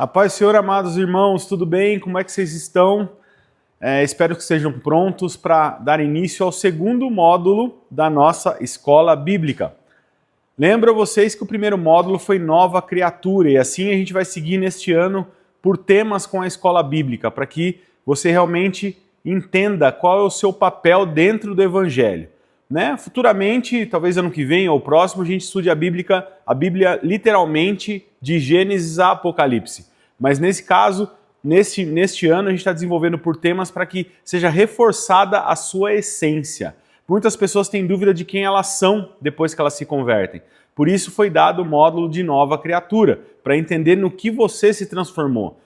A paz do Senhor, amados irmãos, tudo bem? Como é que vocês estão? Espero que estejam prontos para dar início ao segundo módulo da nossa escola bíblica. Lembro vocês que o primeiro módulo foi Nova Criatura e assim a gente vai seguir neste ano por temas com a escola bíblica, para que você realmente entenda qual é o seu papel dentro do Evangelho. Futuramente, talvez ano que vem ou próximo, a gente estude a Bíblia literalmente de Gênesis a Apocalipse. Mas nesse caso, neste ano, a gente está desenvolvendo por temas para que seja reforçada a sua essência. Muitas pessoas têm dúvida de quem elas são depois que elas se convertem. Por isso foi dado o módulo de Nova Criatura, para entender no que você se transformou.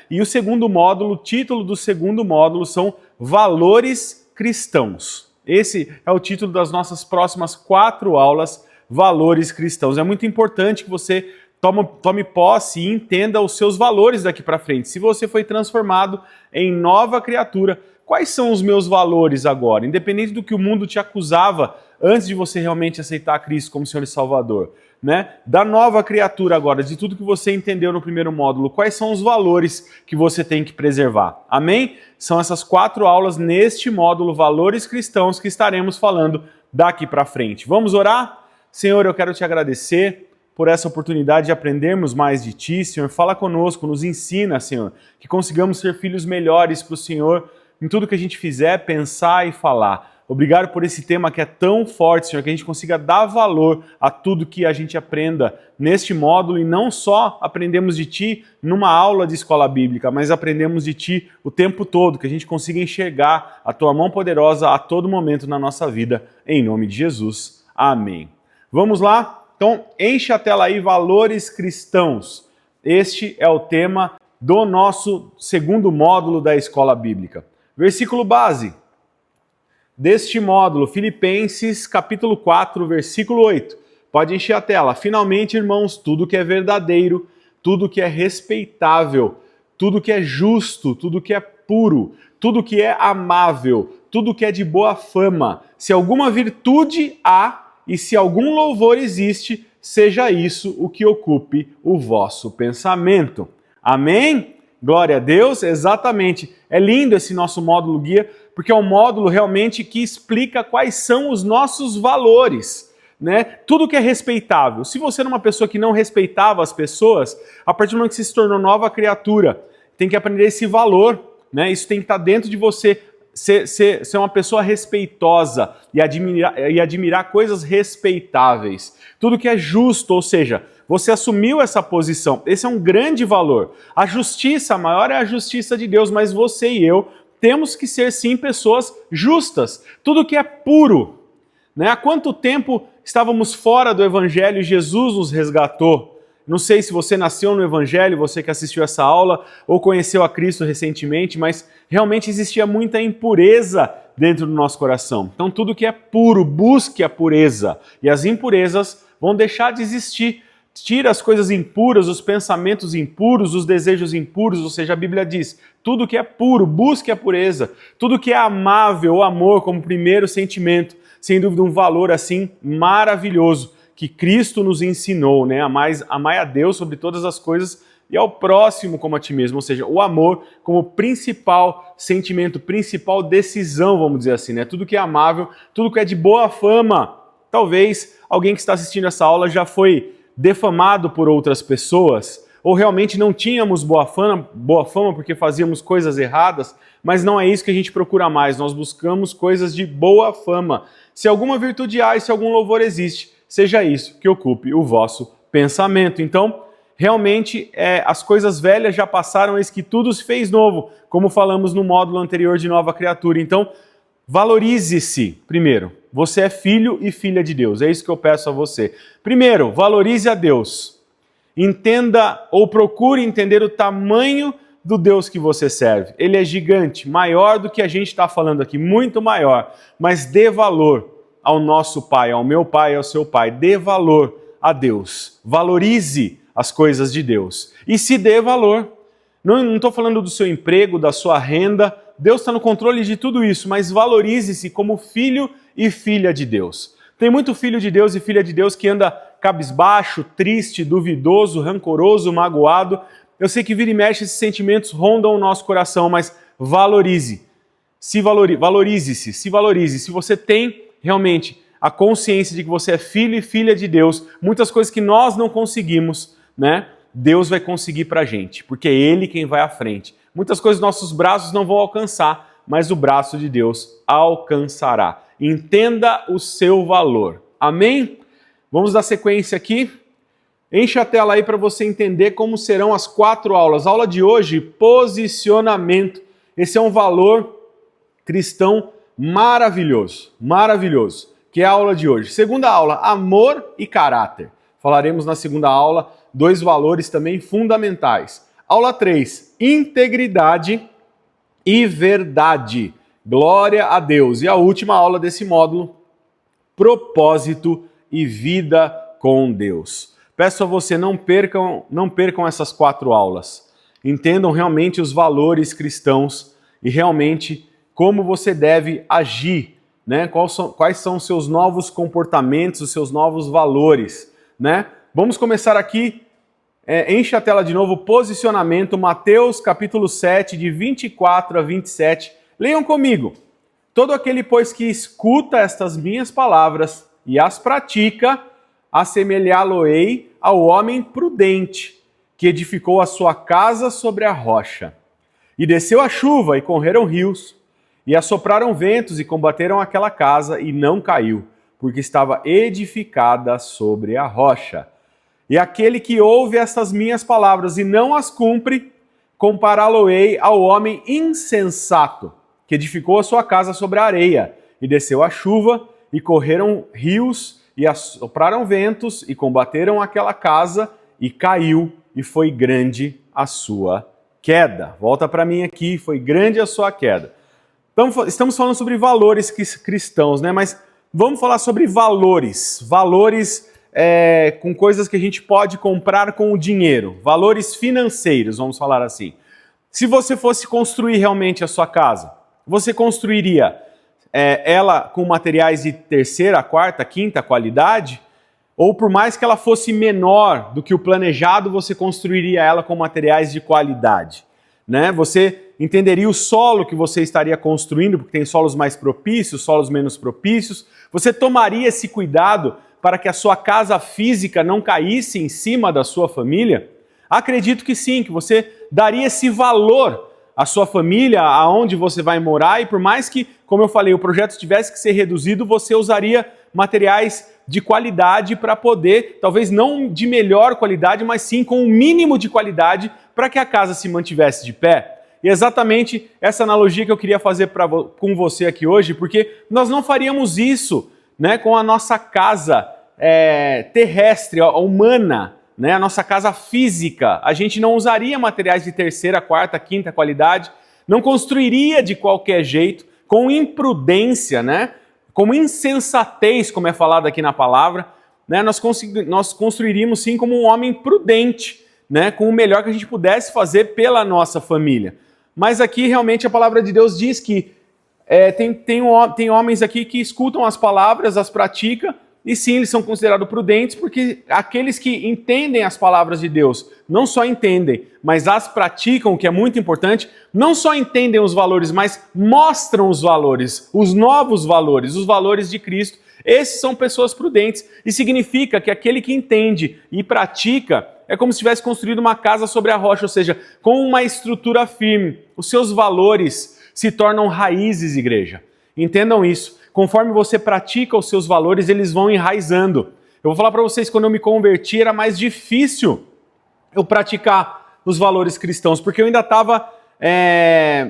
E o segundo módulo, o título do segundo módulo são Valores Cristãos. Esse é o título das nossas próximas 4 aulas, Valores Cristãos. É muito importante que você tome posse e entenda os seus valores daqui para frente. Se você foi transformado em nova criatura, quais são os meus valores agora? Independente do que o mundo te acusava antes de você realmente aceitar Cristo como Senhor e Salvador. Da nova criatura agora, de tudo que você entendeu no primeiro módulo, quais são os valores que você tem que preservar? Amém? São essas 4 aulas neste módulo Valores Cristãos que estaremos falando daqui para frente. Vamos orar? Senhor, eu quero te agradecer por essa oportunidade de aprendermos mais de Ti. Senhor, fala conosco, nos ensina, Senhor, que consigamos ser filhos melhores para o Senhor em tudo que a gente fizer, pensar e falar. Obrigado por esse tema que é tão forte, Senhor, que a gente consiga dar valor a tudo que a gente aprenda neste módulo e não só aprendemos de Ti numa aula de escola bíblica, mas aprendemos de Ti o tempo todo, que a gente consiga enxergar a Tua mão poderosa a todo momento na nossa vida, em nome de Jesus. Amém. Vamos lá? Então, enche a tela aí, Valores Cristãos. Este é o tema do nosso segundo módulo da escola bíblica. Versículo base deste módulo, Filipenses capítulo 4, versículo 8. Pode encher a tela. Finalmente, irmãos, tudo que é verdadeiro, tudo que é respeitável, tudo que é justo, tudo que é puro, tudo que é amável, tudo que é de boa fama, se alguma virtude há e se algum louvor existe, seja isso o que ocupe o vosso pensamento. Amém? Glória a Deus, exatamente. É lindo esse nosso módulo guia, porque é um módulo realmente que explica quais são os nossos valores. Tudo que é respeitável. Se você era uma pessoa que não respeitava as pessoas, a partir do momento que você se tornou nova criatura, tem que aprender esse valor. Isso tem que estar dentro de você. Ser uma pessoa respeitosa e admirar coisas respeitáveis. Tudo que é justo, ou seja, você assumiu essa posição. Esse é um grande valor. A justiça, a maior é a justiça de Deus, mas você e eu temos que ser sim pessoas justas. Tudo que é puro. Há quanto tempo estávamos fora do Evangelho e Jesus nos resgatou? Não sei se você nasceu no Evangelho, você que assistiu essa aula, ou conheceu a Cristo recentemente, mas realmente existia muita impureza dentro do nosso coração. Então tudo que é puro, busque a pureza. E as impurezas vão deixar de existir. Tira as coisas impuras, os pensamentos impuros, os desejos impuros, ou seja, a Bíblia diz, tudo que é puro, busque a pureza. Tudo que é amável, o amor como primeiro sentimento, sem dúvida um valor assim maravilhoso, que Cristo nos ensinou, amai a Deus sobre todas as coisas e ao próximo como a ti mesmo, ou seja, o amor como principal sentimento, principal decisão, vamos dizer assim, Tudo que é amável, tudo que é de boa fama. Talvez alguém que está assistindo essa aula já foi defamado por outras pessoas, ou realmente não tínhamos boa fama porque fazíamos coisas erradas, mas não é isso que a gente procura mais, nós buscamos coisas de boa fama. Se alguma virtude há e se algum louvor existe, seja isso que ocupe o vosso pensamento. Então, realmente, as coisas velhas já passaram, eis que tudo se fez novo, como falamos no módulo anterior de Nova Criatura. Então, valorize-se primeiro. Você é filho e filha de Deus, é isso que eu peço a você. Primeiro, valorize a Deus. Entenda ou procure entender o tamanho do Deus que você serve. Ele é gigante, maior do que a gente está falando aqui, muito maior. Mas dê valor ao nosso Pai, ao meu Pai, ao seu Pai. Dê valor a Deus. Valorize as coisas de Deus. E se dê valor. Não estou falando do seu emprego, da sua renda. Deus está no controle de tudo isso, mas valorize-se como filho e filha de Deus. Tem muito filho de Deus e filha de Deus que anda cabisbaixo, triste, duvidoso, rancoroso, magoado, Eu sei que vira e mexe esses sentimentos rondam o nosso coração, mas valorize. Valorize-se, se valorize. Se você tem realmente a consciência de que você é filho e filha de Deus, muitas coisas que nós não conseguimos, né? Deus vai conseguir pra gente, porque é Ele quem vai à frente. Muitas coisas nossos braços não vão alcançar, mas o braço de Deus alcançará. Entenda o seu valor. Amém? Vamos dar sequência aqui. Enche a tela aí para você entender como serão as 4 aulas. A aula de hoje, posicionamento. Esse é um valor cristão maravilhoso, maravilhoso, que é a aula de hoje. Segunda aula, amor e caráter. Falaremos na segunda aula 2 valores também fundamentais. Aula 3, integridade e verdade. Glória a Deus. E a última aula desse módulo, propósito e vida com Deus. Peço a você, não percam essas 4 aulas. Entendam realmente os valores cristãos e realmente como você deve agir, né? Quais são os seus novos comportamentos, os seus novos valores, né? Vamos começar aqui, enche a tela de novo, posicionamento, Mateus capítulo 7, de 24 a 27. Leiam comigo. Todo aquele, pois, que escuta estas minhas palavras e as pratica, assemelhá-lo-ei ao homem prudente, que edificou a sua casa sobre a rocha. E desceu a chuva, e correram rios, e assopraram ventos, e combateram aquela casa, e não caiu, porque estava edificada sobre a rocha. E aquele que ouve estas minhas palavras e não as cumpre, compará-lo-ei ao homem insensato, que edificou a sua casa sobre a areia, e desceu a chuva, e correram rios, e assopraram ventos, e combateram aquela casa, e caiu, e foi grande a sua queda. Volta para mim aqui, foi grande a sua queda. Então, estamos falando sobre valores cristãos, né? Mas vamos falar sobre valores. Valores com coisas que a gente pode comprar com o dinheiro. Valores financeiros, vamos falar assim. Se você fosse construir realmente a sua casa, você construiria ela com materiais de terceira, quarta, quinta qualidade? Ou por mais que ela fosse menor do que o planejado, você construiria ela com materiais de qualidade, né? Você entenderia o solo que você estaria construindo, porque tem solos mais propícios, solos menos propícios. Você tomaria esse cuidado para que a sua casa física não caísse em cima da sua família? Acredito que sim, que você daria esse valor à sua família, aonde você vai morar, e por mais que, como eu falei, o projeto tivesse que ser reduzido, você usaria materiais de qualidade para poder, talvez não de melhor qualidade, mas sim com um mínimo de qualidade para que a casa se mantivesse de pé. E exatamente essa analogia que eu queria fazer com você aqui hoje, porque nós não faríamos isso, né, com a nossa casa terrestre, humana, né, a nossa casa física. A gente não usaria materiais de terceira, quarta, quinta qualidade, não construiria de qualquer jeito, com imprudência, né? Como insensatez, como é falado aqui na palavra, né? Nós construiríamos sim como um homem prudente, né? Com o melhor que a gente pudesse fazer pela nossa família. Mas aqui realmente a palavra de Deus diz que tem homens aqui que escutam as palavras, as praticam, e sim, eles são considerados prudentes, porque aqueles que entendem as palavras de Deus, não só entendem, mas as praticam, o que é muito importante, não só entendem os valores, mas mostram os valores, os novos valores, os valores de Cristo. Esses são pessoas prudentes, e significa que aquele que entende e pratica é como se tivesse construído uma casa sobre a rocha, ou seja, com uma estrutura firme. Os seus valores se tornam raízes, igreja. Entendam isso. Conforme você pratica os seus valores, eles vão enraizando. Eu vou falar para vocês, quando eu me converti, era mais difícil eu praticar os valores cristãos, porque eu ainda estava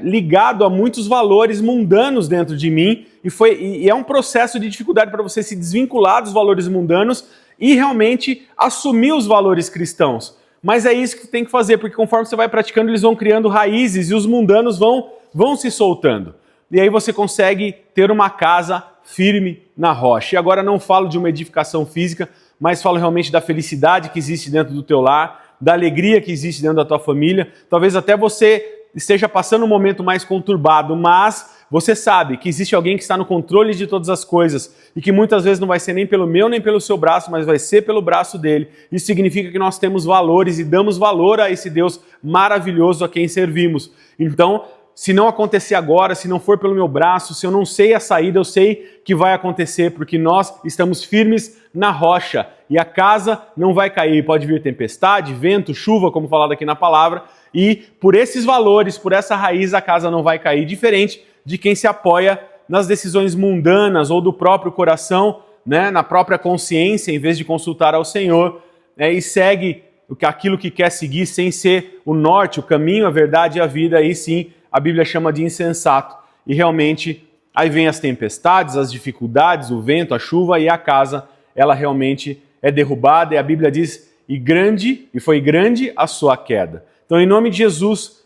ligado a muitos valores mundanos dentro de mim, e é um processo de dificuldade para você se desvincular dos valores mundanos e realmente assumir os valores cristãos. Mas é isso que tem que fazer, porque conforme você vai praticando, eles vão criando raízes e os mundanos vão se soltando. E aí você consegue ter uma casa firme na rocha. E agora não falo de uma edificação física, mas falo realmente da felicidade que existe dentro do teu lar, da alegria que existe dentro da tua família. Talvez até você esteja passando um momento mais conturbado, mas você sabe que existe alguém que está no controle de todas as coisas e que muitas vezes não vai ser nem pelo meu nem pelo seu braço, mas vai ser pelo braço dele. Isso significa que nós temos valores e damos valor a esse Deus maravilhoso a quem servimos. Então, se não acontecer agora, se não for pelo meu braço, se eu não sei a saída, eu sei que vai acontecer, porque nós estamos firmes na rocha e a casa não vai cair. Pode vir tempestade, vento, chuva, como falado aqui na palavra, e por esses valores, por essa raiz, a casa não vai cair, diferente de quem se apoia nas decisões mundanas ou do próprio coração, né, na própria consciência, em vez de consultar ao Senhor, e segue aquilo que quer seguir sem ser o norte, o caminho, a verdade e a vida. Aí sim a Bíblia chama de insensato. E realmente aí vem as tempestades, as dificuldades, o vento, a chuva, e a casa, ela realmente é derrubada, e a Bíblia diz, e foi grande a sua queda. Então, em nome de Jesus,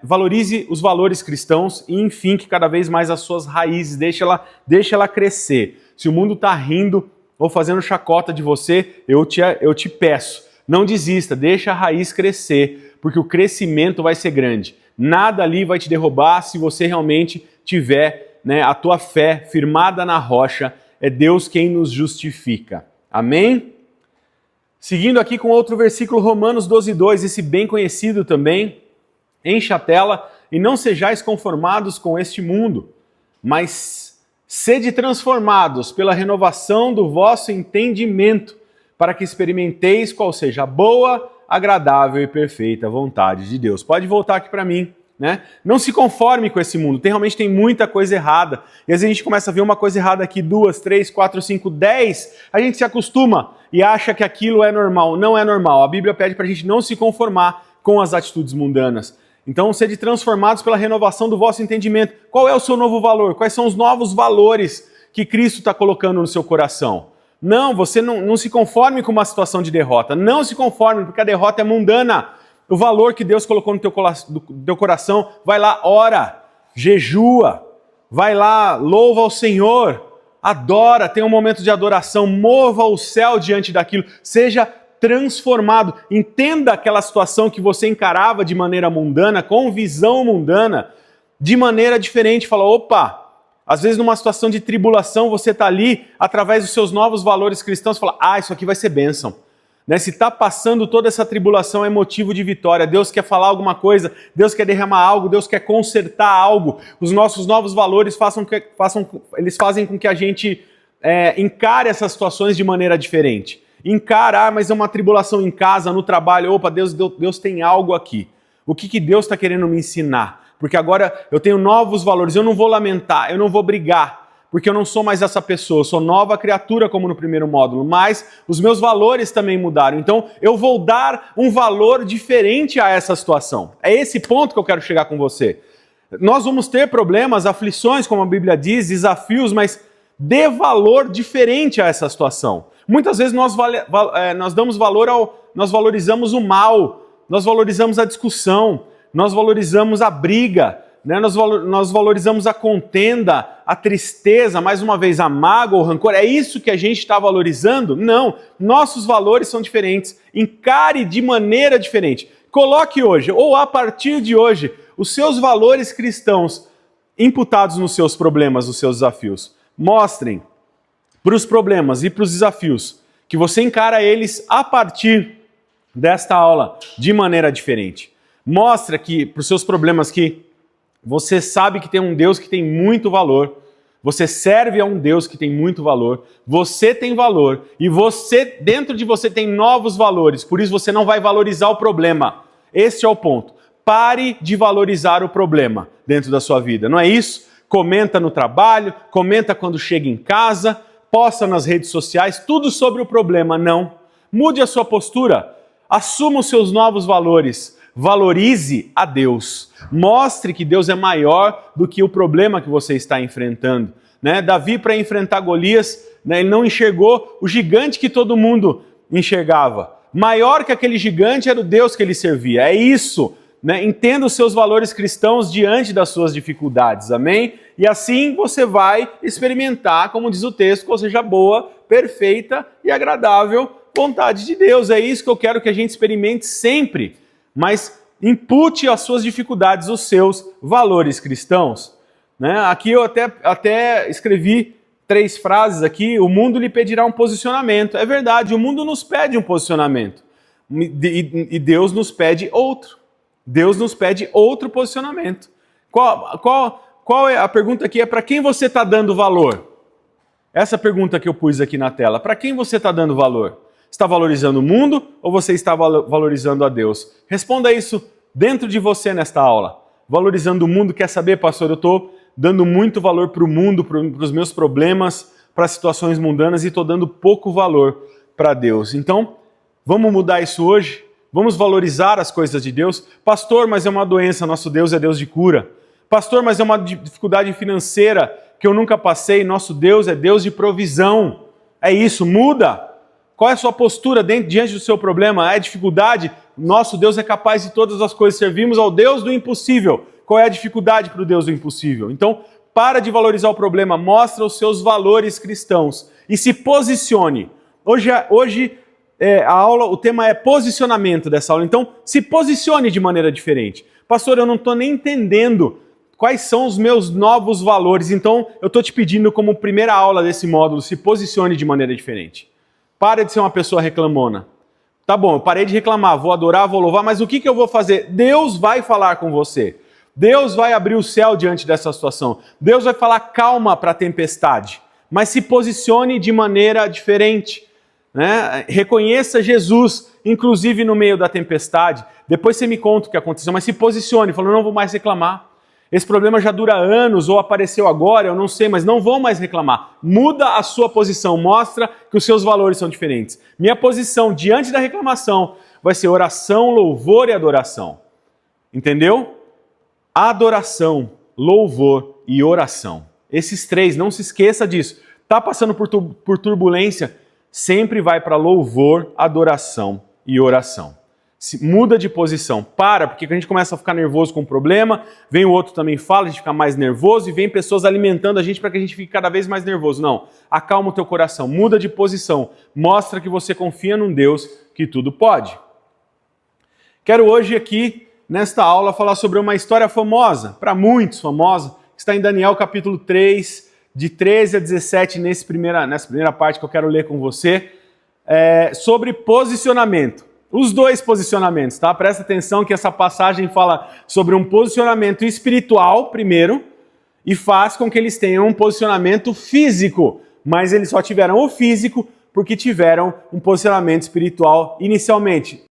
valorize os valores cristãos e, enfim, que cada vez mais as suas raízes, deixe ela crescer. Se o mundo está rindo ou fazendo chacota de você, eu te peço, não desista, deixa a raiz crescer, porque o crescimento vai ser grande. Nada ali vai te derrubar se você realmente tiver, né, a tua fé firmada na rocha. É Deus quem nos justifica. Amém? Seguindo aqui com outro versículo, Romanos 12:2, esse bem conhecido também. Enche a tela, e não sejais conformados com este mundo, mas sede transformados pela renovação do vosso entendimento, para que experimenteis qual seja a boa, agradável e perfeita vontade de Deus. Pode voltar aqui para mim, né? Não se conforme com esse mundo, realmente tem muita coisa errada. E às vezes a gente começa a ver uma coisa errada aqui, 2, 3, 4, 5, 10, a gente se acostuma e acha que aquilo é normal. Não é normal. A Bíblia pede para a gente não se conformar com as atitudes mundanas. Então, sede transformados pela renovação do vosso entendimento. Qual é o seu novo valor? Quais são os novos valores que Cristo está colocando no seu coração? Não, você não se conforme com uma situação de derrota. Não se conforme, porque a derrota é mundana. O valor que Deus colocou no teu coração, vai lá, ora, jejua, vai lá, louva ao Senhor, adora, tenha um momento de adoração, mova o céu diante daquilo, seja transformado. Entenda aquela situação que você encarava de maneira mundana, com visão mundana, de maneira diferente. Fala, opa! Às vezes, numa situação de tribulação, você está ali, através dos seus novos valores cristãos, fala, isso aqui vai ser bênção. Né? Se está passando toda essa tribulação, é motivo de vitória. Deus quer falar alguma coisa, Deus quer derramar algo, Deus quer consertar algo. Os nossos novos valores eles fazem com que a gente encare essas situações de maneira diferente. Encara, mas é uma tribulação em casa, no trabalho. Opa, Deus tem algo aqui. O que Deus está querendo me ensinar? Porque agora eu tenho novos valores, eu não vou lamentar, eu não vou brigar, porque eu não sou mais essa pessoa, eu sou nova criatura como no primeiro módulo, mas os meus valores também mudaram, então eu vou dar um valor diferente a essa situação. É esse ponto que eu quero chegar com você. Nós vamos ter problemas, aflições, como a Bíblia diz, desafios, mas dê valor diferente a essa situação. Muitas vezes nós valorizamos o mal, nós valorizamos a discussão, nós valorizamos a briga, né? Nós valorizamos a contenda, a tristeza, mais uma vez, a mágoa, o rancor. É isso que a gente está valorizando? Não, nossos valores são diferentes. Encare de maneira diferente. Coloque hoje, ou a partir de hoje, os seus valores cristãos imputados nos seus problemas, nos seus desafios. Mostrem para os problemas e para os desafios que você encara eles a partir desta aula de maneira diferente. Mostra que para os seus problemas que você sabe que tem um Deus que tem muito valor, você serve a um Deus que tem muito valor, você tem valor e dentro de você tem novos valores, por isso você não vai valorizar o problema. Este é o ponto. Pare de valorizar o problema dentro da sua vida, não é isso? Comenta no trabalho, comenta quando chega em casa, posta nas redes sociais, tudo sobre o problema. Não. Mude a sua postura, assuma os seus novos valores. Valorize a Deus. Mostre que Deus é maior do que o problema que você está enfrentando. Né? Davi, para enfrentar Golias, né, ele não enxergou o gigante que todo mundo enxergava. Maior que aquele gigante era o Deus que ele servia. É isso. Né? Entenda os seus valores cristãos diante das suas dificuldades. Amém? E assim você vai experimentar, como diz o texto, qual seja boa, perfeita e agradável vontade de Deus. É isso que eu quero que a gente experimente sempre. Mas impute às suas dificuldades os seus valores cristãos. Né? Aqui eu até escrevi 3 frases aqui. O mundo lhe pedirá um posicionamento. É verdade, o mundo nos pede um posicionamento. E Deus nos pede outro. Deus nos pede outro posicionamento. Qual é a pergunta aqui? É para quem você está dando valor? Essa pergunta que eu pus aqui na tela. Para quem você está dando valor? Está valorizando o mundo ou você está valorizando a Deus? Responda isso dentro de você nesta aula. Valorizando o mundo, quer saber, pastor? Eu estou dando muito valor para o mundo, para os meus problemas, para as situações mundanas e estou dando pouco valor para Deus. Então, vamos mudar isso hoje? Vamos valorizar as coisas de Deus? Pastor, mas é uma doença, nosso Deus é Deus de cura. Pastor, mas é uma dificuldade financeira que eu nunca passei, nosso Deus é Deus de provisão. É isso, muda. Qual é a sua postura diante do seu problema? É dificuldade? Nosso Deus é capaz de todas as coisas. Servimos ao Deus do impossível. Qual é a dificuldade para o Deus do impossível? Então, para de valorizar o problema, mostra os seus valores cristãos e se posicione. Hoje a aula, o tema é posicionamento dessa aula. Então, se posicione de maneira diferente. Pastor, eu não estou nem entendendo quais são os meus novos valores. Então, eu estou te pedindo como primeira aula desse módulo, se posicione de maneira diferente. Para de ser uma pessoa reclamona. Tá bom, eu parei de reclamar, vou adorar, vou louvar, mas o que eu vou fazer? Deus vai falar com você. Deus vai abrir o céu diante dessa situação. Deus vai falar calma para a tempestade. Mas se posicione de maneira diferente. Né? Reconheça Jesus, inclusive no meio da tempestade. Depois você me conta o que aconteceu, mas se posicione, falando, não vou mais reclamar. Esse problema já dura anos ou apareceu agora, eu não sei, mas não vou mais reclamar. Muda a sua posição, mostra que os seus valores são diferentes. Minha posição diante da reclamação vai ser oração, louvor e adoração. Entendeu? Adoração, louvor e oração. Esses 3, não se esqueça disso. Está passando por turbulência, sempre vai para louvor, adoração e oração. Muda de posição, porque a gente começa a ficar nervoso com o problema, vem o outro também fala, a gente fica mais nervoso e vem pessoas alimentando a gente para que a gente fique cada vez mais nervoso. Não, acalma o teu coração, muda de posição, mostra que você confia num Deus que tudo pode. Quero hoje aqui, nesta aula, falar sobre uma história famosa, para muitos famosa, que está em Daniel capítulo 3, de 13 a 17, nessa primeira parte que eu quero ler com você, sobre posicionamento. Os 2 posicionamentos, tá? Presta atenção que essa passagem fala sobre um posicionamento espiritual, primeiro, e faz com que eles tenham um posicionamento físico. Mas eles só tiveram o físico porque tiveram um posicionamento espiritual inicialmente.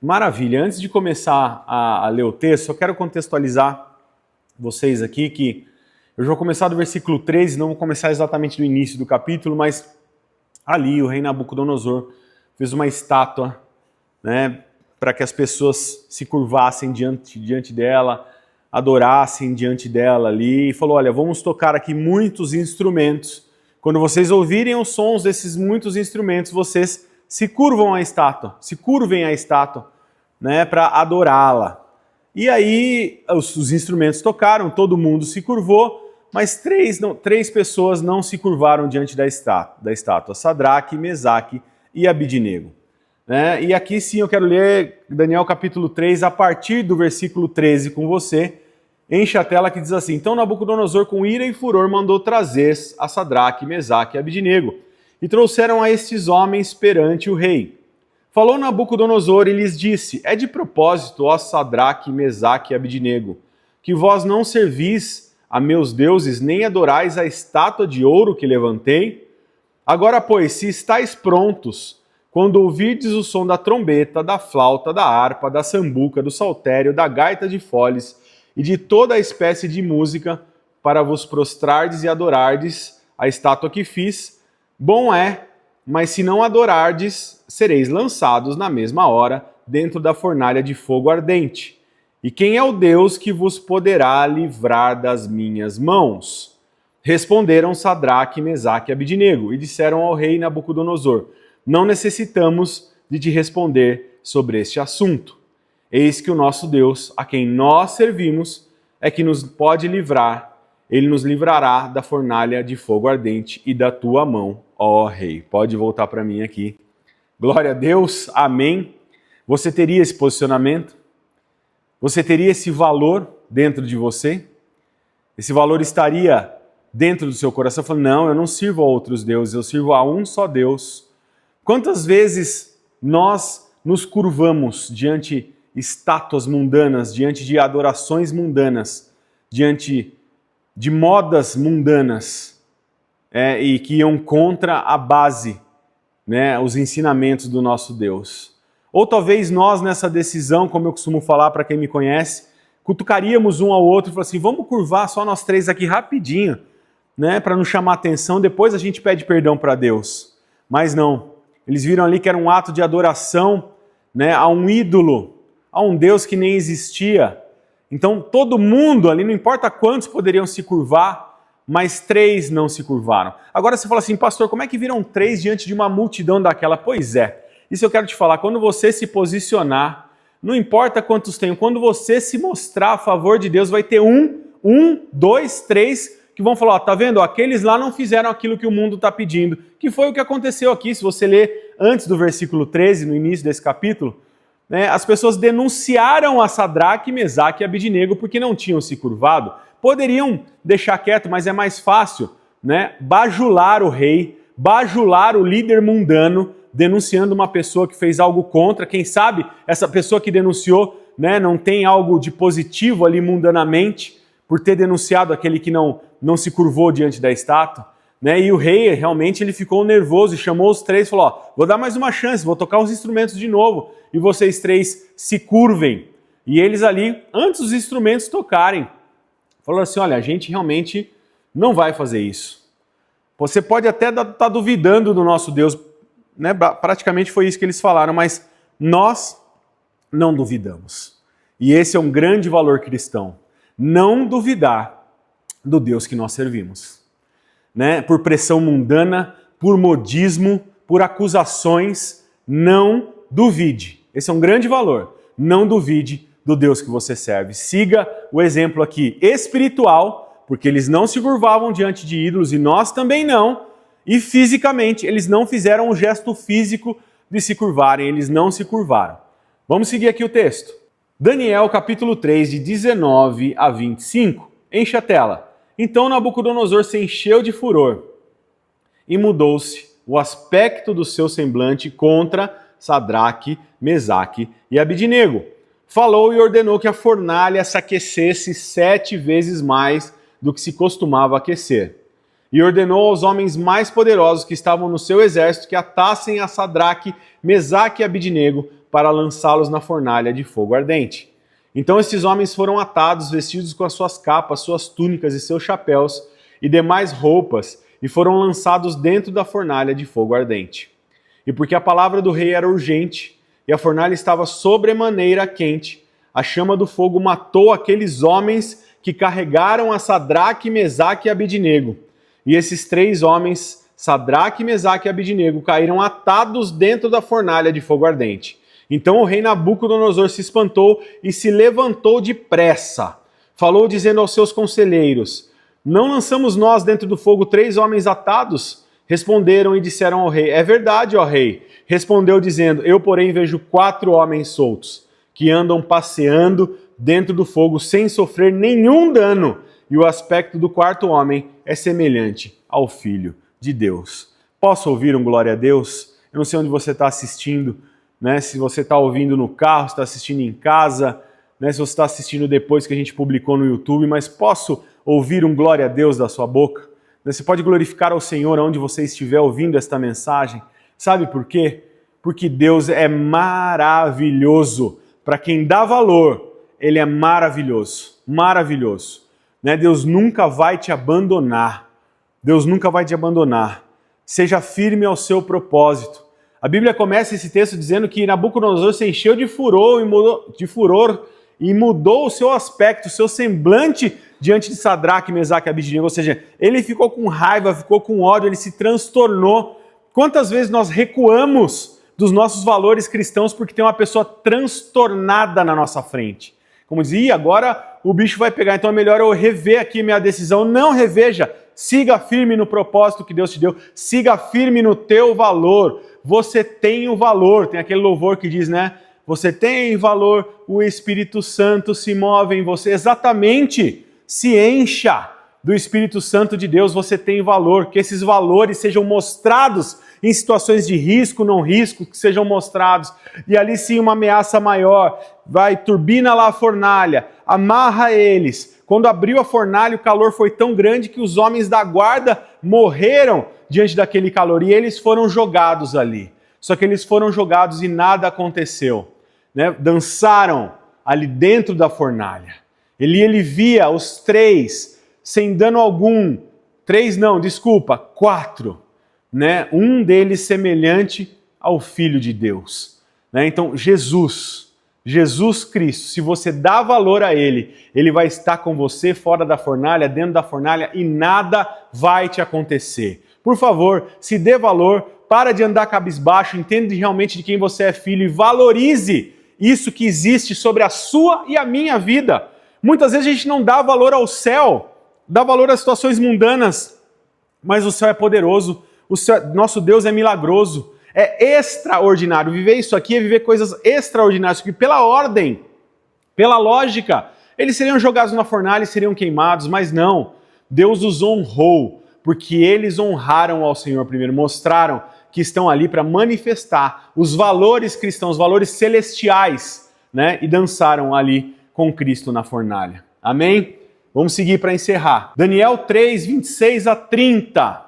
Maravilha! Antes de começar a ler o texto, eu quero contextualizar vocês aqui que eu já vou começar do versículo 13, não vou começar exatamente do início do capítulo, mas ali o rei Nabucodonosor fez uma estátua, né, para que as pessoas se curvassem diante dela, adorassem diante dela ali, e falou, olha, vamos tocar aqui muitos instrumentos. Quando vocês ouvirem os sons desses muitos instrumentos, vocês se curvem à estátua, né, para adorá-la. E aí os instrumentos tocaram, todo mundo se curvou, mas 3 pessoas não se curvaram diante da estátua, Sadraque, Mesaque e Abidnego. E aqui sim eu quero ler Daniel capítulo 3, a partir do versículo 13 com você. Enche a tela que diz assim, então Nabucodonosor com ira e furor mandou trazer a Sadraque, Mesaque e Abidnego, e trouxeram a estes homens perante o rei. Falou Nabucodonosor e lhes disse, é de propósito, ó Sadraque, Mesaque e Abidnego, que vós não servis a meus deuses, nem adorais a estátua de ouro que levantei? Agora, pois, se estáis prontos, quando ouvirdes o som da trombeta, da flauta, da harpa, da sambuca, do saltério, da gaita de foles e de toda a espécie de música, para vos prostrardes e adorardes a estátua que fiz, bom é, mas se não adorardes, sereis lançados na mesma hora dentro da fornalha de fogo ardente. E quem é o Deus que vos poderá livrar das minhas mãos? Responderam Sadraque, Mesaque e Abidnego e disseram ao rei Nabucodonosor, não necessitamos de te responder sobre este assunto. Eis que o nosso Deus, a quem nós servimos, é que nos pode livrar. Ele nos livrará da fornalha de fogo ardente e da tua mão, ó rei. Pode voltar para mim aqui. Glória a Deus, amém. Você teria esse posicionamento? Você teria esse valor dentro de você? Esse valor estaria dentro do seu coração, falando, não, eu não sirvo a outros deuses, eu sirvo a um só Deus. Quantas vezes nós nos curvamos diante de estátuas mundanas, diante de adorações mundanas, diante de modas mundanas, e que iam contra a base, né, os ensinamentos do nosso Deus. Ou talvez nós, nessa decisão, como eu costumo falar para quem me conhece, cutucaríamos um ao outro e falaríamos assim, vamos curvar só nós três aqui rapidinho, né, para não chamar atenção, depois a gente pede perdão para Deus. Mas não, eles viram ali que era um ato de adoração, né, a um ídolo, a um Deus que nem existia. Então todo mundo ali, não importa quantos poderiam se curvar, mas 3 não se curvaram. Agora você fala assim, pastor, como é que viram 3 diante de uma multidão daquela? Pois é, isso eu quero te falar, quando você se posicionar, não importa quantos tem, quando você se mostrar a favor de Deus, vai ter 2, 3 que vão falar, ó, tá vendo? Aqueles lá não fizeram aquilo que o mundo está pedindo, que foi o que aconteceu aqui. Se você ler antes do versículo 13, no início desse capítulo, né, as pessoas denunciaram a Sadraque, Mesaque e Abidnego porque não tinham se curvado. Poderiam deixar quieto, mas é mais fácil, né, bajular o rei, bajular o líder mundano, denunciando uma pessoa que fez algo contra. Quem sabe essa pessoa que denunciou, né, não tem algo de positivo ali mundanamente, por ter denunciado aquele que não se curvou diante da estátua. Né? E o rei realmente ele ficou nervoso e chamou os 3 e falou, ó, vou dar mais uma chance, vou tocar os instrumentos de novo e vocês 3 se curvem. E eles ali, antes dos instrumentos tocarem, falaram assim, olha, a gente realmente não vai fazer isso. Você pode até estar duvidando do nosso Deus, né? Praticamente foi isso que eles falaram, mas nós não duvidamos. E esse é um grande valor cristão. Não duvidar do Deus que nós servimos. Né? Por pressão mundana, por modismo, por acusações, não duvide. Esse é um grande valor. Não duvide do Deus que você serve. Siga o exemplo aqui espiritual, porque eles não se curvavam diante de ídolos e nós também não. E fisicamente, eles não fizeram o gesto físico de se curvarem, eles não se curvaram. Vamos seguir aqui o texto. Daniel capítulo 3, de 19 a 25. Enche a tela. Então Nabucodonosor se encheu de furor e mudou-se o aspecto do seu semblante contra Sadraque, Mesaque e Abidnego. Falou e ordenou que a fornalha se aquecesse 7 vezes mais do que se costumava aquecer. E ordenou aos homens mais poderosos que estavam no seu exército que atassem a Sadraque, Mesaque e Abidnego para lançá-los na fornalha de fogo ardente. Então esses homens foram atados, vestidos com as suas capas, suas túnicas e seus chapéus e demais roupas, e foram lançados dentro da fornalha de fogo ardente. E porque a palavra do rei era urgente, e a fornalha estava sobremaneira quente, a chama do fogo matou aqueles homens que carregaram a Sadraque, Mesaque e Abidnego. E esses 3 homens, Sadraque, Mesaque e Abidnego, caíram atados dentro da fornalha de fogo ardente. Então o rei Nabucodonosor se espantou e se levantou depressa. Falou dizendo aos seus conselheiros, não lançamos nós dentro do fogo 3 homens atados? Responderam e disseram ao rei, é verdade, ó rei. Respondeu dizendo, eu porém vejo 4 homens soltos, que andam passeando dentro do fogo sem sofrer nenhum dano. E o aspecto do 4º homem é semelhante ao Filho de Deus. Posso ouvir um glória a Deus? Eu não sei onde você está assistindo, né? Se você está ouvindo no carro, se está assistindo em casa, né? Se você está assistindo depois que a gente publicou no YouTube, mas posso ouvir um glória a Deus da sua boca? Você pode glorificar ao Senhor onde você estiver ouvindo esta mensagem. Sabe por quê? Porque Deus é maravilhoso. Para quem dá valor, Ele é maravilhoso. Maravilhoso. Né? Deus nunca vai te abandonar. Deus nunca vai te abandonar. Seja firme ao seu propósito. A Bíblia começa esse texto dizendo que Nabucodonosor se encheu de furor e mudou o seu aspecto, o seu semblante diante de Sadraque, Mesaque e Abidnego. Ou seja, ele ficou com raiva, ficou com ódio, ele se transtornou. Quantas vezes nós recuamos dos nossos valores cristãos porque tem uma pessoa transtornada na nossa frente? Como dizia, agora o bicho vai pegar, então é melhor eu rever aqui minha decisão. Não reveja, siga firme no propósito que Deus te deu, siga firme no teu valor. Você tem o valor, tem aquele louvor que diz, né? você tem valor, o Espírito Santo se move em você. Exatamente, se encha do Espírito Santo de Deus, você tem valor, que esses valores sejam mostrados em situações de risco, não risco, que sejam mostrados. E ali sim uma ameaça maior, turbina lá a fornalha, amarra eles. Quando abriu a fornalha, o calor foi tão grande que os homens da guarda morreram diante daquele calor e eles foram jogados ali. Só que eles foram jogados e nada aconteceu, né? Dançaram ali dentro da fornalha. Ele via os 3 sem dano algum. 4, né? Um deles semelhante ao Filho de Deus, né? Então Jesus Cristo, se você dá valor a Ele, Ele vai estar com você fora da fornalha, dentro da fornalha e nada vai te acontecer. Por favor, se dê valor, para de andar cabisbaixo, entenda realmente de quem você é filho e valorize isso que existe sobre a sua e a minha vida. Muitas vezes a gente não dá valor ao céu, dá valor às situações mundanas, mas o céu é poderoso, nosso Deus é milagroso, é extraordinário. Viver isso aqui é viver coisas extraordinárias, porque pela ordem, pela lógica, eles seriam jogados na fornalha e seriam queimados, mas não. Deus os honrou, porque eles honraram ao Senhor primeiro, mostraram que estão ali para manifestar os valores cristãos, os valores celestiais, né? E dançaram ali com Cristo na fornalha. Amém? Vamos seguir para encerrar. Daniel 3, 26 a 30.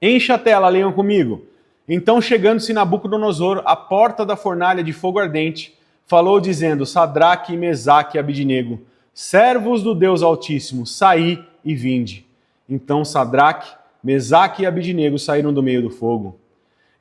Encha a tela, leiam comigo. Então, chegando-se Nabucodonosor à porta da fornalha de fogo ardente, falou dizendo: Sadraque, Mesaque e Abidnego, servos do Deus Altíssimo, saí e vinde. Então Sadraque, Mesaque e Abidnego saíram do meio do fogo.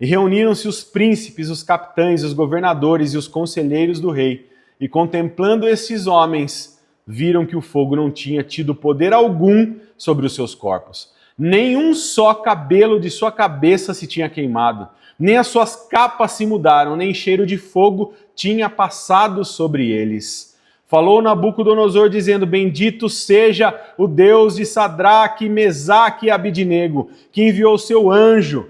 E reuniram-se os príncipes, os capitães, os governadores e os conselheiros do rei, e contemplando esses homens, viram que o fogo não tinha tido poder algum sobre os seus corpos. Nenhum só cabelo de sua cabeça se tinha queimado, nem as suas capas se mudaram, nem cheiro de fogo tinha passado sobre eles. Falou Nabucodonosor dizendo: Bendito seja o Deus de Sadraque, Mesaque e Abidnego, que enviou seu anjo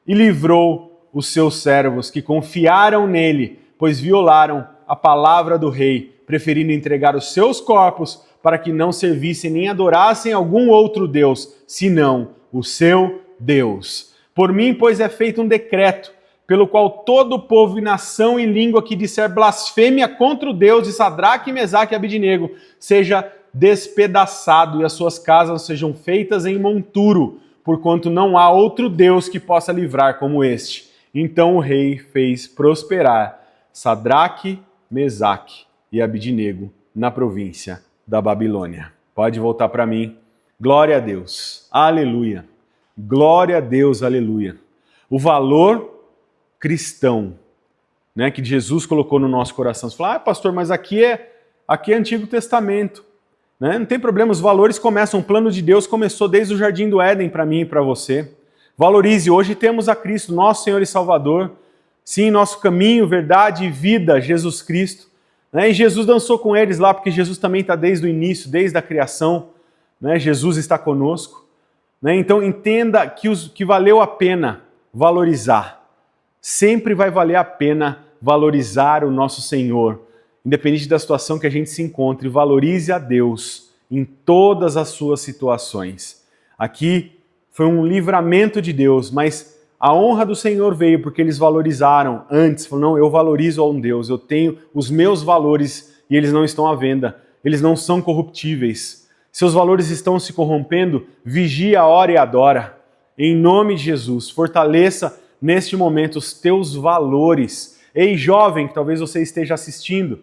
e livrou os seus servos que confiaram nele, pois violaram a palavra do rei, preferindo entregar os seus corpos para que não servissem nem adorassem algum outro Deus, senão o seu Deus. Por mim, pois, é feito um decreto, pelo qual todo povo e nação e língua que disser blasfêmia contra o Deus de Sadraque, Mesaque e Abidnego seja despedaçado e as suas casas sejam feitas em monturo, porquanto não há outro Deus que possa livrar como este. Então o rei fez prosperar Sadraque, Mesaque e Abidnego na província da Babilônia. Pode voltar para mim. Glória a Deus. Aleluia. Glória a Deus. Aleluia. O valor cristão, né, que Jesus colocou no nosso coração. Você fala: pastor, mas aqui é Antigo Testamento. Né? Não tem problema, os valores começam, o plano de Deus começou desde o Jardim do Éden para mim e para você. Valorize, hoje temos a Cristo, nosso Senhor e Salvador. Sim, nosso caminho, verdade e vida, Jesus Cristo. Né? E Jesus dançou com eles lá, porque Jesus também está desde o início, desde a criação. Né? Jesus está conosco. Né? Então entenda que valeu a pena valorizar. Sempre vai valer a pena valorizar o nosso Senhor, independente da situação que a gente se encontre. Valorize a Deus em todas as suas situações. Aqui foi um livramento de Deus, mas a honra do Senhor veio porque eles valorizaram antes. Falaram: não, eu valorizo a um Deus, eu tenho os meus valores e eles não estão à venda, eles não são corruptíveis. Seus valores estão se corrompendo, vigia, ora e adora. Em nome de Jesus, fortaleça neste momento os teus valores. Ei, jovem, que talvez você esteja assistindo.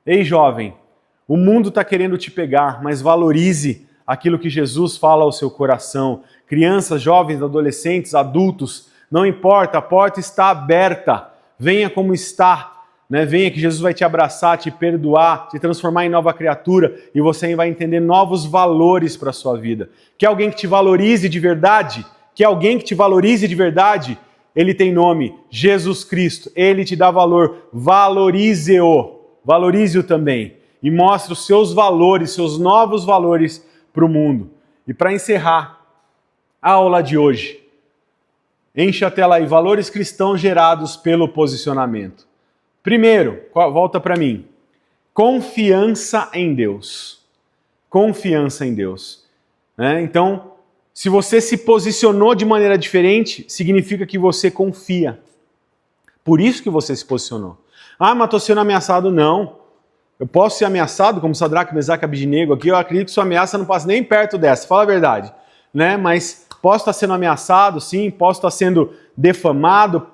Ei, jovem, o mundo está querendo te pegar, mas valorize aquilo que Jesus fala ao seu coração. Crianças, jovens, adolescentes, adultos, não importa, a porta está aberta. Venha como está. Né? Venha que Jesus vai te abraçar, te perdoar, te transformar em nova criatura e você vai entender novos valores para a sua vida. Quer alguém que te valorize de verdade? Quer alguém que te valorize de verdade? Ele tem nome, Jesus Cristo. Ele te dá valor. Valorize-o. Valorize-o também. E mostre os seus valores, seus novos valores para o mundo. E para encerrar a aula de hoje, enche a tela aí, valores cristãos gerados pelo posicionamento. Primeiro, volta para mim. Confiança em Deus. Confiança em Deus. Então, se você se posicionou de maneira diferente, significa que você confia. Por isso que você se posicionou. Ah, mas estou sendo ameaçado. Não. Eu posso ser ameaçado, como Sadraque, Mesaque e Abednego aqui, eu acredito que sua ameaça não passa nem perto dessa, fala a verdade. Mas posso estar sendo ameaçado, sim, posso estar sendo defamado,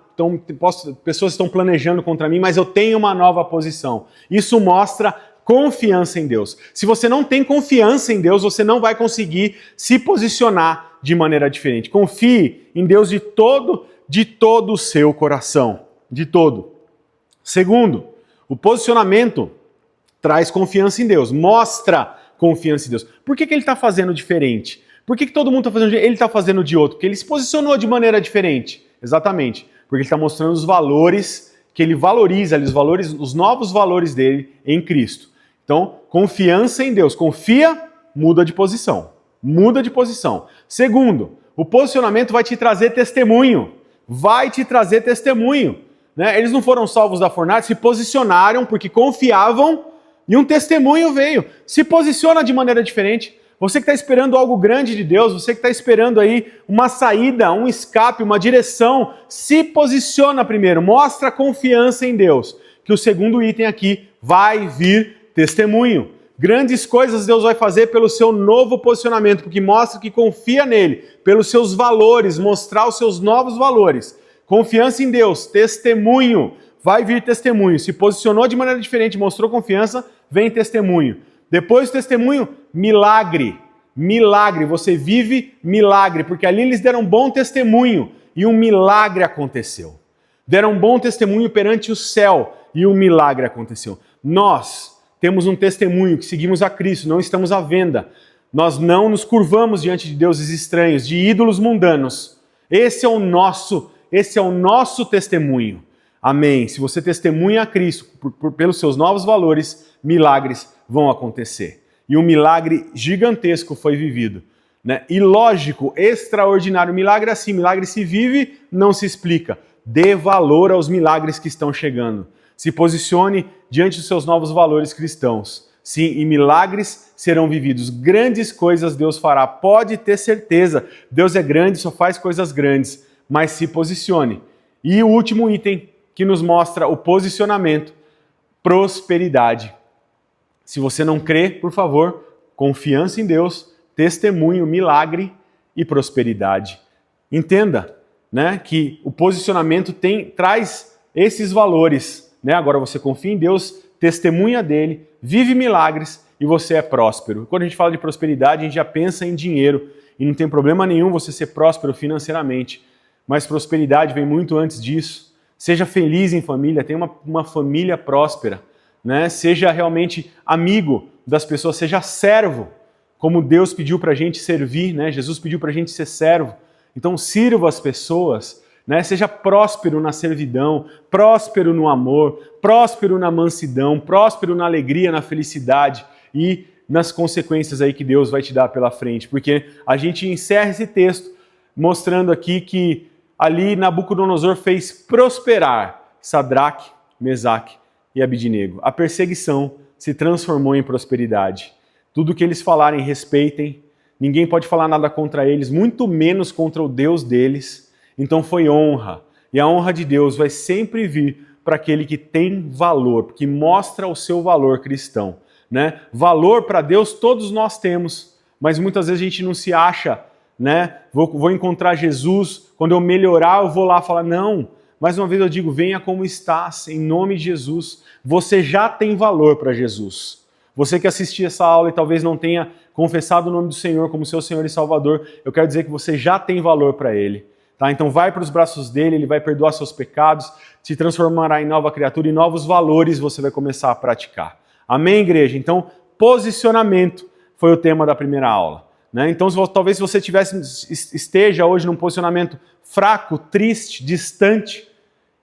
pessoas estão planejando contra mim, mas eu tenho uma nova posição. Isso mostra confiança em Deus. Se você não tem confiança em Deus, você não vai conseguir se posicionar de maneira diferente. Confie em Deus de todo o seu coração. De todo. Segundo, o posicionamento traz confiança em Deus, mostra confiança em Deus. Por que ele está fazendo diferente? Por que todo mundo está fazendo de ele está fazendo de outro? Porque ele se posicionou de maneira diferente. Exatamente. Porque ele está mostrando os valores que ele valoriza, os novos valores dele em Cristo. Então, confiança em Deus. Confia, muda de posição. Muda de posição. Segundo, o posicionamento vai te trazer testemunho. Vai te trazer testemunho. Eles não foram salvos da fornalha, se posicionaram porque confiavam e um testemunho veio. Se posiciona de maneira diferente. Você que está esperando algo grande de Deus, você que está esperando aí uma saída, um escape, uma direção, se posiciona primeiro, mostra confiança em Deus. Que o segundo item aqui vai vir testemunho. Grandes coisas Deus vai fazer pelo seu novo posicionamento, porque mostra que confia nele, pelos seus valores, mostrar os seus novos valores. Confiança em Deus, testemunho, vai vir testemunho. Se posicionou de maneira diferente, mostrou confiança, vem testemunho. Depois do testemunho, milagre. Milagre, você vive milagre, porque ali eles deram bom testemunho e um milagre aconteceu. Deram bom testemunho perante o céu e um milagre aconteceu. Nós temos um testemunho que seguimos a Cristo, não estamos à venda. Nós não nos curvamos diante de deuses estranhos, de ídolos mundanos. Esse é o nosso testemunho. Amém. Se você testemunha a Cristo pelos seus novos valores, milagres vão acontecer. E um milagre gigantesco foi vivido. E lógico, extraordinário. Milagre é assim, milagre se vive, não se explica. Dê valor aos milagres que estão chegando. Se posicione diante dos seus novos valores cristãos. Sim, e milagres serão vividos. Grandes coisas Deus fará. Pode ter certeza. Deus é grande, só faz coisas grandes. Mas se posicione. E o último item que nos mostra o posicionamento, prosperidade. Se você não crê, por favor, confiança em Deus, testemunho, milagre e prosperidade. Entenda, que o posicionamento traz esses valores. Agora você confia em Deus, testemunha dele, vive milagres e você é próspero. Quando a gente fala de prosperidade, a gente já pensa em dinheiro e não tem problema nenhum você ser próspero financeiramente. Mas prosperidade vem muito antes disso. Seja feliz em família, tenha uma família próspera. Seja realmente amigo das pessoas, seja servo, como Deus pediu para a gente servir, Jesus pediu para a gente ser servo. Então sirva as pessoas, seja próspero na servidão, próspero no amor, próspero na mansidão, próspero na alegria, na felicidade e nas consequências aí que Deus vai te dar pela frente. Porque a gente encerra esse texto mostrando aqui que ali Nabucodonosor fez prosperar Sadraque, Mesaque e Abednego. A perseguição se transformou em prosperidade. Tudo que eles falarem, respeitem. Ninguém pode falar nada contra eles, muito menos contra o Deus deles. Então foi honra. E a honra de Deus vai sempre vir para aquele que tem valor, que mostra o seu valor cristão. Valor para Deus todos nós temos, mas muitas vezes a gente não se acha, vou encontrar Jesus, quando eu melhorar eu vou lá falar, não. Mais uma vez eu digo, venha como estás, em nome de Jesus. Você já tem valor para Jesus. Você que assistiu essa aula e talvez não tenha confessado o nome do Senhor como seu Senhor e Salvador, eu quero dizer que você já tem valor para Ele. Então vai para os braços dele, Ele vai perdoar seus pecados, te transformará em nova criatura e novos valores você vai começar a praticar. Amém, igreja? Então, posicionamento foi o tema da primeira aula. Então, talvez se você esteja hoje num posicionamento fraco, triste, distante,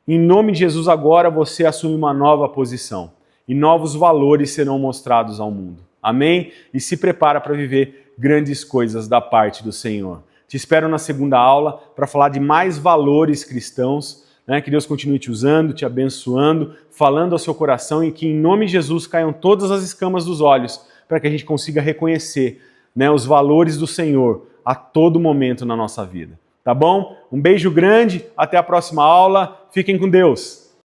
em nome de Jesus agora você assume uma nova posição e novos valores serão mostrados ao mundo. Amém? E se prepara para viver grandes coisas da parte do Senhor. Te espero na segunda aula para falar de mais valores cristãos. né? Que Deus continue te usando, te abençoando, falando ao seu coração e que em nome de Jesus caiam todas as escamas dos olhos para que a gente consiga reconhecer, né, os valores do Senhor a todo momento na nossa vida. Tá bom? Um beijo grande, até a próxima aula, fiquem com Deus!